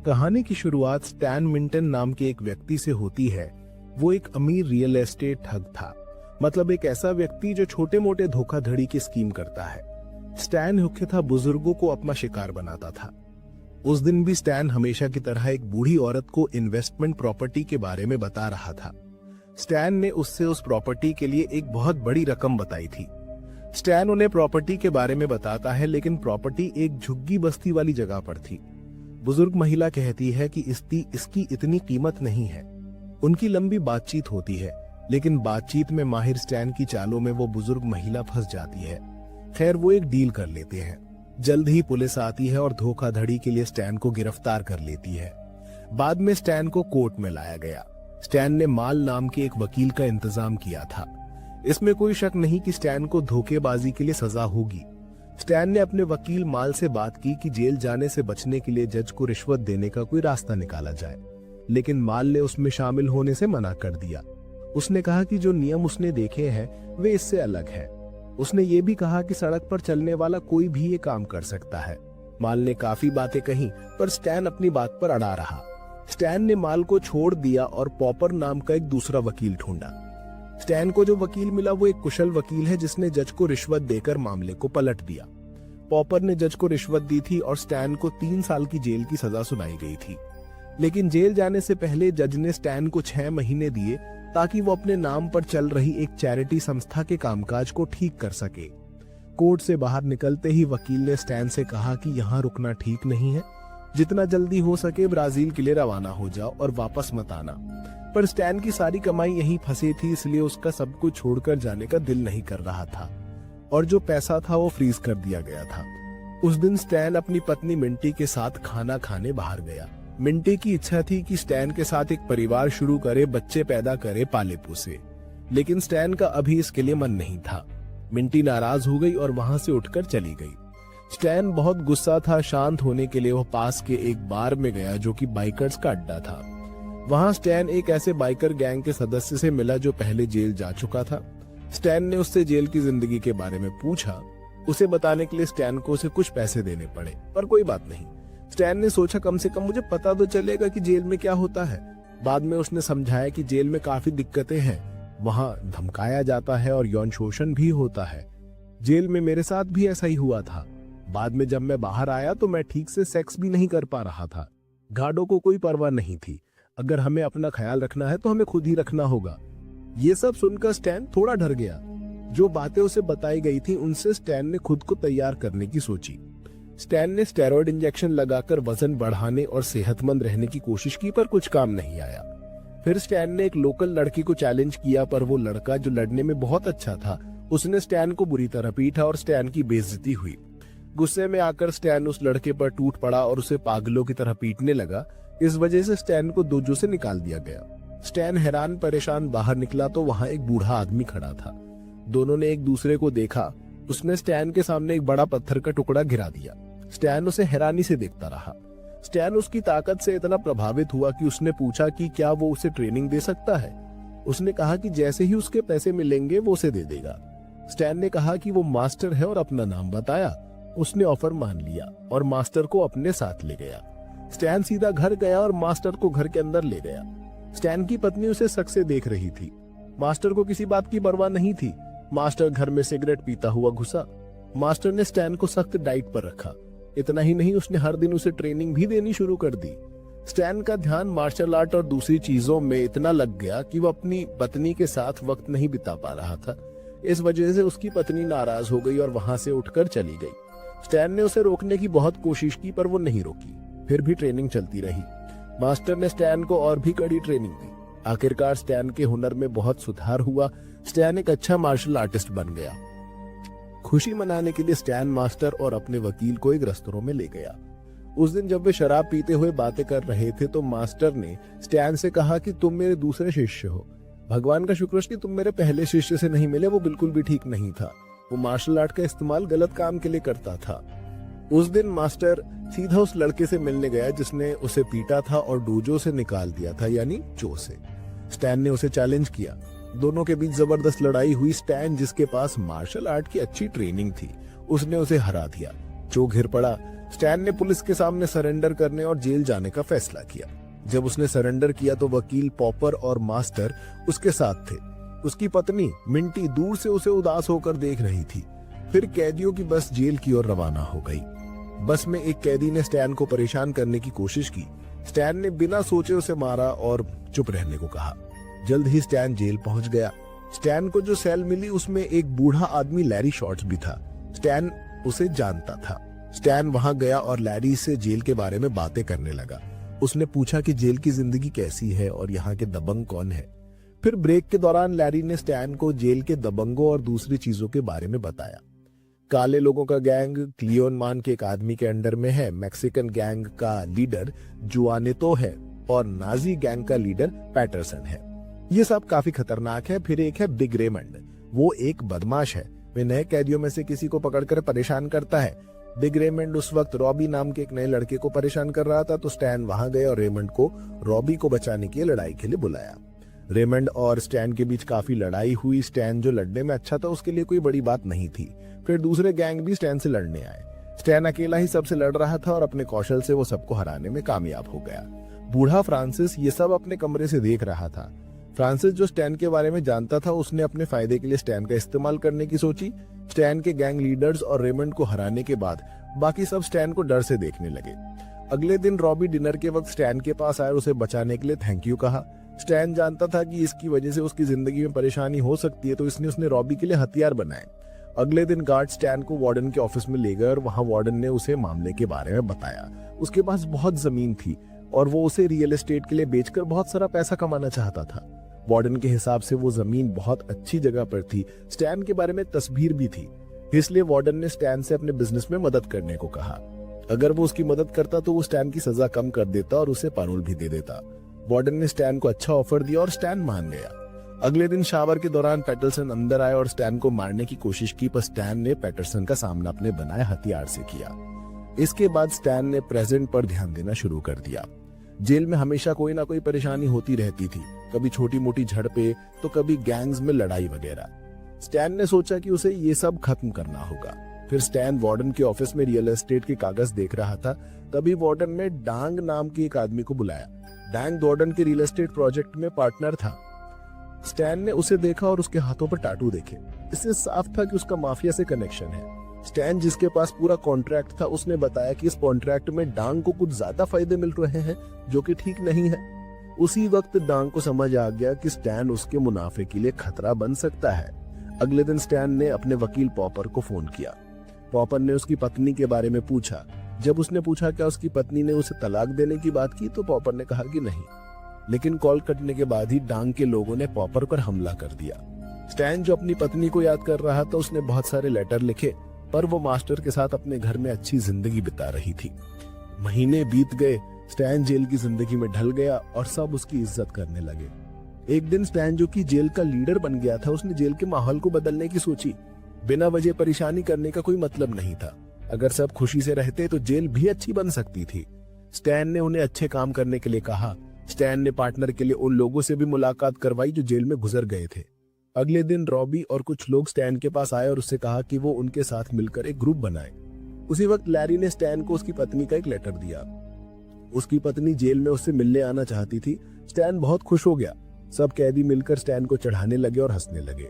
कहानी की शुरुआत स्टैन मिंटन नाम के एक व्यक्ति से होती है। वो एक अमीर रियल एस्टेट ठग था, मतलब एक ऐसा व्यक्ति जो छोटे मोटे धोखाधड़ी की स्कीम करता है। स्टैन मुख्य था बुजुर्गों को अपना शिकार बनाता था। उस दिन भी स्टैन हमेशा की तरह एक बूढ़ी औरत को इन्वेस्टमेंट प्रॉपर्टी के बारे में बता रहा था। स्टैन ने उससे उस प्रॉपर्टी के लिए एक बहुत बड़ी रकम बताई थी। स्टैन उन्हें प्रॉपर्टी के बारे में बताता है, लेकिन प्रॉपर्टी एक झुग्गी बस्ती वाली जगह पर थी। बुजुर्ग महिला कहती है कि इसकी इतनी कीमत नहीं है। उनकी लंबी बातचीत होती है, लेकिन बातचीत में माहिर स्टैन की चालों में वो बुजुर्ग महिला फंस जाती है। खैर, वो एक डील कर लेते हैं। जल्द ही पुलिस आती है और धोखाधड़ी के लिए स्टैन को गिरफ्तार कर लेती है। बाद में स्टैन को कोर्ट में लाया गया। स्टैन ने माल नाम के एक वकील का इंतजाम किया था। इसमें कोई शक नहीं कि स्टैन को धोखेबाजी के लिए सजा होगी। स्टैन ने अपने वकील माल से बात की कि जेल जाने से बचने के लिए जज को रिश्वत देने का कोई रास्ता निकाला जाए, लेकिन माल ने उसमें शामिल होने से मना कर दिया। उसने कहा कि जो नियम उसने देखे हैं वे इससे अलग है। उसने ये भी कहा कि सड़क पर चलने वाला कोई भी ये काम कर सकता है। माल ने काफी बातें कही, पर स्टैन अपनी बात पर अड़ा रहा। स्टैन ने माल को छोड़ दिया और पॉपर नाम का एक दूसरा वकील ढूंढा। स्टैन को जो वकील मिला वो एक कुशल वकील है जिसने जज को रिश्वत देकर मामले को पलट दिया। पॉपर ने जज को रिश्वत दी थी और स्टैन को 3 साल की जेल की सजा सुनाई गई थी। लेकिन जेल जाने से पहले जज ने स्टैन को 6 महीने दिए ताकि वो अपने नाम पर चल रही एक चैरिटी संस्था के कामकाज को ठीक कर सके। कोर्ट से बाहर निकलते ही वकील ने स्टैन से कहा कि यहाँ रुकना ठीक नहीं है। जितना जल्दी हो सके ब्राजील के लिए रवाना हो जाओ और वापस मत आना। पर स्टैन की सारी कमाई यहीं फंसी थी, इसलिए उसका सब कुछ छोड़कर जाने का दिल नहीं कर रहा था और जो पैसा था वो फ्रीज कर दिया गया था। उस दिन स्टैन अपनी पत्नी मिंटी के साथ खाना खाने बाहर गया। मिंटी की इच्छा थी कि स्टैन के साथ एक परिवार शुरू करे, बच्चे पैदा करे, पाले पोसे, लेकिन स्टैन का अभी इसके लिए मन नहीं था। मिंटी नाराज हो गई और वहां से उठकर चली गई। स्टैन बहुत गुस्सा था। शांत होने के लिए वो पास के एक बार में गया जो कि बाइकर्स का अड्डा था। वहां स्टैन एक ऐसे बाइकर गैंग के सदस्य से मिला जो पहले जेल जा चुका था। स्टैन ने उससे जेल की जिंदगी के बारे में पूछा। उसे बताने के लिए स्टैन को उसे कुछ पैसे देने पड़े, पर कोई बात नहीं। स्टैन ने सोचा कम से कम मुझे पता तो चलेगा कि जेल में क्या होता है। बाद में उसने समझाया कि जेल में काफी दिक्कतें हैं। वहां धमकाया जाता है और यौन शोषण भी होता है। जेल में मेरे साथ भी ऐसा ही हुआ था। बाद में जब मैं बाहर आया तो मैं ठीक से सेक्स भी नहीं कर पा रहा था। गार्डों को कोई परवाह नहीं थी। अगर हमें अपना ख्याल रखना है तो हमें खुद ही रखना होगा। ये सब सुनकर स्टैन थोड़ा डर गया। जो बातें उसे बताई गई थी उनसे स्टैन ने खुद को तैयार करने की सोची। स्टैन ने स्टेरॉइड इंजेक्शन लगाकर वजन बढ़ाने और सेहतमंद रहने की कोशिश की, पर कुछ काम नहीं आया। फिर स्टैन ने एक लोकल लड़की को चैलेंज किया, पर वो लड़का जो लड़ने में बहुत अच्छा था उसने स्टैन को बुरी तरह पीटा और स्टैन की बेइज्जती हुई। गुस्से में आकर स्टैन उस लड़के पर टूट पड़ा और उसे पागलों की तरह पीटने लगा। इस वजह से स्टैन को दोजो से निकाल दिया गया। स्टैन हैरान परेशान बाहर निकला तो वहां एक बूढ़ा आदमी खड़ा था। दोनों ने एक दूसरे को देखा। उसने स्टैन के सामने एक बड़ा पत्थर का टुकड़ा गिरा दिया। स्टैन उसे हैरानी से देखता रहा। स्टैन उसकी ताकत से इतना प्रभावित हुआ कि उसने पूछा कि क्या वो उसे ट्रेनिंग दे सकता है। उसने कहा कि जैसे ही उसके पैसे मिलेंगे वो उसे दे देगा। स्टैन ने कहा कि वो मास्टर है और अपना नाम बताया। उसने ऑफर मान लिया और मास्टर को अपने साथ ले गया। स्टैन सीधा घर गया और मास्टर को घर के अंदर ले गया। स्टैन की पत्नी उसे शक से देख रही थी। मास्टर को किसी बात की परवाह नहीं थी। मास्टर घर में सिगरेट पीता हुआ घुसा। मास्टर ने स्टैन को सख्त डाइट पर रखा। इतना ही नहीं, उसने हर दिन उसे ट्रेनिंग भी देनी शुरू कर दी। स्टैन का ध्यान मार्शल आर्ट और दूसरी चीजों में इतना लग गया कि वो अपनी पत्नी के साथ वक्त नहीं बिता पा रहा था। इस वजह से उसकी पत्नी नाराज हो गई और वहां से उठकर चली गई। स्टैन ने उसे रोकने की बहुत कोशिश की, पर वो नहीं रोकी। फिर भी ट्रेनिंग चलती रही। मास्टर ने स्टैन को और भी कड़ी ट्रेनिंग दी। आखिरकार स्टैन के हुनर में बहुत सुधार हुआ। स्टैन एक अच्छा मार्शल आर्टिस्ट बन गया। खुशी मनाने के लिए स्टैन मास्टर और अपने वकील को एक रेस्तरां में ले गया। उस दिन जब वे शराब पीते हुए बातें कर रहे थे तो मास्टर ने स्टैन से कहा कि तुम मेरे दूसरे शिष्य हो। भगवान का शुक्र कि तुम मेरे पहले शिष्य से नहीं मिले। वो बिल्कुल भी ठीक नहीं था। वो मार्शल आर्ट का इस्तेमाल गलत काम के लिए करता था। उस दिन मास्टर सीधा उस लड़के से मिलने गया जिसने उसे पीटा था और डोजो से निकाल दिया था, यानी चो से। स्टैन ने उसे चैलेंज किया। दोनों के बीच जबरदस्त लड़ाई हुई। स्टैन, जिसके पास मार्शल आर्ट की अच्छी ट्रेनिंग थी, उसने उसे हरा दिया। चो घिर पड़ा। स्टैन ने पुलिस के सामने सरेंडर करने और जेल जाने का फैसला किया। जब उसने सरेंडर किया तो वकील पॉपर और मास्टर उसके साथ थे। उसकी पत्नी मिंटी दूर से उसे उदास होकर देख रही थी। फिर कैदियों की बस जेल की ओर रवाना हो गई। बस में एक कैदी ने स्टैन को परेशान करने की कोशिश की। स्टैन ने बिना सोचे उसे मारा और चुप रहने को कहा। जल्द ही स्टैन जेल पहुंच गया। स्टैन को जो सेल मिली उसमें एक बूढ़ा आदमी लैरी शॉर्ट्स भी था। स्टैन उसे जानता था। स्टैन वहां गया और लैरी से जेल के बारे में बातें करने लगा। उसने पूछा कि जेल की जिंदगी कैसी है और यहाँ के दबंग कौन है। फिर ब्रेक के दौरान लैरी ने स्टैन को जेल के दबंगों और दूसरी चीजों के बारे में बताया। काले लोगों का गैंग क्लियोन मान के एक आदमी के अंडर में है, मैक्सिकन गैंग का लीडर जुआनेतो है और नाजी गैंग का लीडर पैटरसन है। ये सब काफी खतरनाक है। फिर एक है बिग रेमंड, वो एक बदमाश है। वे नए कैदियों में से किसी को पकड़कर परेशान करता है। बिग रेमंड उस वक्त रॉबी नाम के एक नए लड़के को परेशान कर रहा था, तो स्टैन वहां गए और रेमंड को रॉबी को बचाने की लड़ाई के लिए बुलाया। रेमंड और स्टैन के बीच काफी लड़ाई हुई। स्टैन जो लड़ने में अच्छा था उसके लिए कोई बड़ी बात नहीं थी। फिर दूसरे गैंग भी स्टैन से लड़ने आए। स्टैन अकेला ही सबसे लड़ रहा था और अपने कौशल से वो सबको हराने में कामयाब हो गया। बूढ़ा फ्रांसिस ये सब अपने कमरे से देख रहा था। फ्रांसिस जो स्टैन के बारे में जानता था, उसने अपने फायदे के लिए स्टैन का इस्तेमाल करने की सोची। स्टैन के गैंग लीडर्स और रेमंड को हराने के बाद बाकी सब स्टैन को डर से देखने लगे। अगले दिन रॉबी डिनर के वक्त स्टैन के पास आया और उसे बचाने के लिए थैंक यू कहा। स्टैन जानता था कि इसकी वजह से उसकी जिंदगी में परेशानी हो सकती है, तो इसने उसने रॉबी के लिए हथियार बनाए। अगले दिन गार्ड स्टैन को वार्डन के ऑफिस में ले गए और वहां वार्डन ने उसे मामले के बारे में बताया। उसके पास बहुत जमीन थी और वो उसे रियल एस्टेट के लिए बेचकर बहुत सारा पैसा कमाना चाहता था। वार्डन के हिसाब से वो जमीन बहुत अच्छी जगह पर थी। स्टैन के बारे में तस्वीर भी थी, इसलिए वार्डन ने स्टैन से अपने बिजनेस में मदद करने को कहा। अगर वो उसकी मदद करता तो वो स्टैन की सजा कम कर देता और उसे पैरोल भी दे देता। वार्डन ने स्टैन को अच्छा ऑफर दिया और स्टैन मान गया। अगले दिन शावर के दौरान पैटरसन अंदर आया और स्टैन को मारने की कोशिश की, पर स्टैन ने पैटरसन का सामना अपने बनाए हथियार से किया। इसके बाद स्टैन ने प्रेजेंट पर ध्यान देना शुरू कर दिया। जेल में हमेशा कोई ना कोई परेशानी होती रहती थी, कभी छोटी मोटी झड़पें तो कभी गैंग्स में लड़ाई वगैरह। स्टैन ने सोचा कि उसे ये सब खत्म करना होगा। फिर स्टैन वार्डन के ऑफिस में रियल एस्टेट के कागज देख रहा था। तभी वार्डन ने डांग नाम के एक आदमी को बुलाया। डांग वार्डन के रियल एस्टेट प्रोजेक्ट में पार्टनर था। स्टैन ने उसे देखा और उसके हाथों पर टाटू देखे। इससे साफ था कि उसका माफिया से कनेक्शन है। स्टैन जिसके पास पूरा कॉन्ट्रैक्ट था, उसने बताया कि इस कॉन्ट्रैक्ट में डांग को कुछ ज्यादा फायदे मिल रहे हैं, जो कि ठीक नहीं है। उसी वक्त डांग को समझ आ गया कि स्टैन उसके मुनाफे के लिए खतरा बन सकता है। अगले दिन स्टैन ने अपने वकील पॉपर को फोन किया। पॉपर ने उसकी पत्नी के बारे में पूछा। जब उसने पूछा क्या उसकी पत्नी ने उसे तलाक देने की बात की, तो पॉपर ने कहा कि नहीं। लेकिन कॉल कटने के बाद ही डांग के लोगों ने पॉपर पर हमला कर दिया। स्टैन जो अपनी पत्नी को याद कर रहा था, उसने बहुत सारे लेटर लिखे, पर वो मास्टर के साथ अपने घर में अच्छी जिंदगी बिता रही थी। महीने बीत गए। स्टैन जेल की जिंदगी में ढल गया और सब उसकी इज्जत करने लगे। एक दिन स्टैन जो कि जेल का लीडर बन गया था, उसने जेल के माहौल को बदलने की सोची। बिना वजह परेशानी करने का कोई मतलब नहीं था। अगर सब खुशी से रहते तो जेल भी अच्छी बन सकती थी। स्टैन ने उन्हें अच्छे काम करने के लिए कहा। स्टैन ने पार्टनर के लिए उन लोगों से भी मुलाकात करवाई जो जेल में गुजर गए थे। अगले दिन रॉबी और कुछ लोग स्टैन के पास आए और उससे कहा कि वो उनके साथ मिलकर एक ग्रुप बनाए। उसी वक्त लैरी ने स्टैन को उसकी पत्नी का एक लेटर दिया। उसकी पत्नी जेल में उससे मिलने आना चाहती थी। स्टैन बहुत खुश हो गया। सब कैदी मिलकर स्टैन को चढ़ाने लगे और हंसने लगे।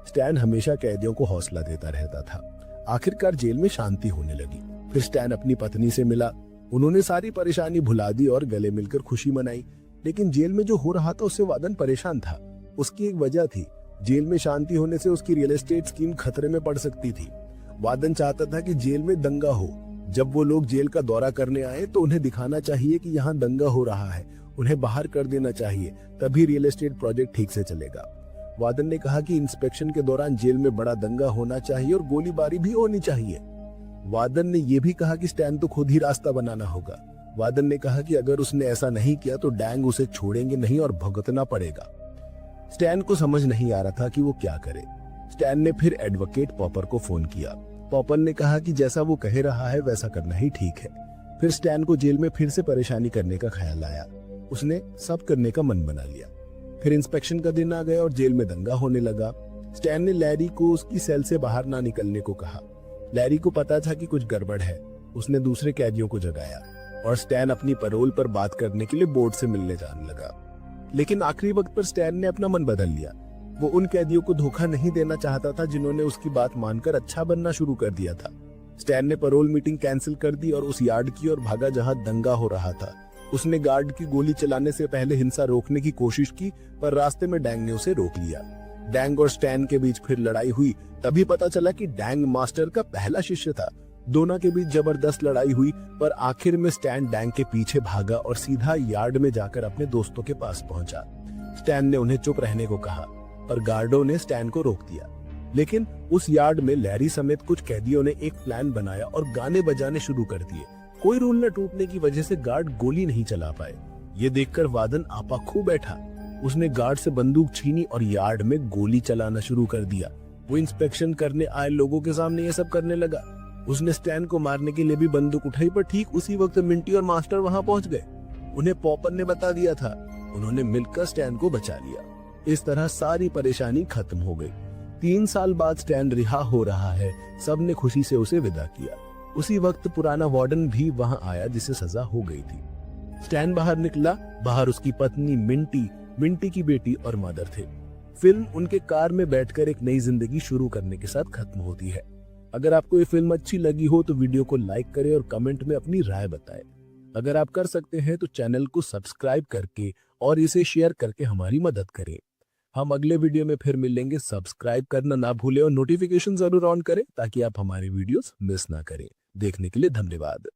स्टैन हमेशा कैदियों को हौसला देता रहता था। आखिरकार जेल में शांति होने लगी। फिर स्टैन अपनी पत्नी से मिला। उन्होंने सारी परेशानी भुला दी और गले मिलकर खुशी मनाई। लेकिन जेल में जो हो रहा था उससे वादन परेशान था। उसकी एक वजह थी। जेल में शांति होने से उसकी रियल एस्टेट स्कीम खतरे में पड़ सकती थी। वादन चाहता था कि जेल में दंगा हो। जब वो लोग जेल का दौरा करने आए तो उन्हें दिखाना चाहिए कि यहाँ दंगा हो रहा है, उन्हें बाहर कर देना चाहिए, तभी रियल एस्टेट प्रोजेक्ट ठीक से चलेगा। वादन ने कहा कि इंस्पेक्शन के दौरान जेल में बड़ा दंगा होना चाहिए और गोलीबारी भी होनी चाहिए। वादन ने यह भी कहा कि स्टैन तो खुद ही रास्ता बनाना होगा। वादन ने कहा कि अगर उसने ऐसा नहीं किया तो डैंग उसे छोड़ेंगे नहीं और भुगतना पड़ेगा। स्टैन को समझ नहीं आ रहा था कि वो क्या करे। स्टैन ने फिर एडवोकेट पॉपर को फोन किया। पॉपर ने कहा कि जैसा वो कह रहा है वैसा करना ही ठीक है। फिर स्टैन को जेल में फिर से परेशानी करने का ख्याल आया। उसने सब करने का मन बना लिया। फिर इंस्पेक्शन का दिन आ गया और जेल में दंगा होने लगा। स्टैन ने लैरी को उसकी सेल से बाहर ना निकलने को कहा। लैरी को पता था कि कुछ गड़बड़ है। उसने दूसरे कैदियों को जगाया और स्टैन अपनी पैरोल पर बात करने के लिए बोर्ड से मिलने जाने लगा। लेकिन आखिरी वक्त पर स्टैन ने अपना मन बदल लिया। वो उन कैदियों को धोखा नहीं देना चाहता था जिन्होंने उसकी बात मानकर अच्छा बनना शुरू कर दिया था। स्टैन ने पैरोल मीटिंग कैंसिल कर दी और उस यार्ड की ओर भागा जहां दंगा हो रहा था। उसने गार्ड की गोली चलाने से पहले हिंसा रोकने की कोशिश की, पर रास्ते में डैंग ने उसे रोक लिया। डैंग और स्टैन के बीच फिर लड़ाई हुई। तभी पता चला कि डैंग मास्टर का पहला शिष्य था। दोनों के बीच जबरदस्त लड़ाई हुई, पर आखिर में स्टैन डैंग के पीछे भागा और सीधा यार्ड में जाकर अपने दोस्तों के पास पहुंचा। स्टैन ने उन्हें चुप रहने को कहा, पर गार्डों ने स्टैन को रोक दिया। लेकिन उस यार्ड में लैरी समेत कुछ कैदियों ने एक प्लान बनाया और गाने बजाने शुरू कर दिए। कोई रूल न टूटने की वजह से गार्ड गोली नहीं चला पाए। ये देखकर वादन आपा खो बैठा। उसने गार्ड से बंदूक छीनी और यार्ड में गोली चलाना शुरू कर दिया। वो इंस्पेक्शन करने आए लोगों के सामने ये सब करने लगा। उसने स्टैन को मारने के लिए भी बंदूक उठाई, पर ठीक उसी वक्त मिंटी और मास्टर वहां पहुंच गए। उन्हें पॉपर ने बता दिया था। उन्होंने मिलकर स्टैन को बचा लिया। इस तरह सारी परेशानी खत्म हो गई। 3 साल बाद स्टैन रिहा हो रहा है। सबने खुशी से उसे विदा किया। उसी वक्त पुराना वार्डन भी वहां आया जिसे सजा हो गई थी। स्टैन बाहर निकला। बाहर उसकी पत्नी मिंटी, मिंटी की बेटी और मदर थे। फिल्म उनके कार में बैठकर एक नई जिंदगी शुरू करने के साथ खत्म होती है। अगर आपको ये फिल्म अच्छी लगी हो तो वीडियो को लाइक करें और कमेंट में अपनी राय बताएं। अगर आप कर सकते हैं तो चैनल को सब्सक्राइब करके और इसे शेयर करके हमारी मदद करें। हम अगले वीडियो में फिर मिलेंगे। सब्सक्राइब करना ना भूलें और नोटिफिकेशन जरूर ऑन करें ताकि आप हमारी वीडियोस मिस ना करें। देखने के लिए धन्यवाद।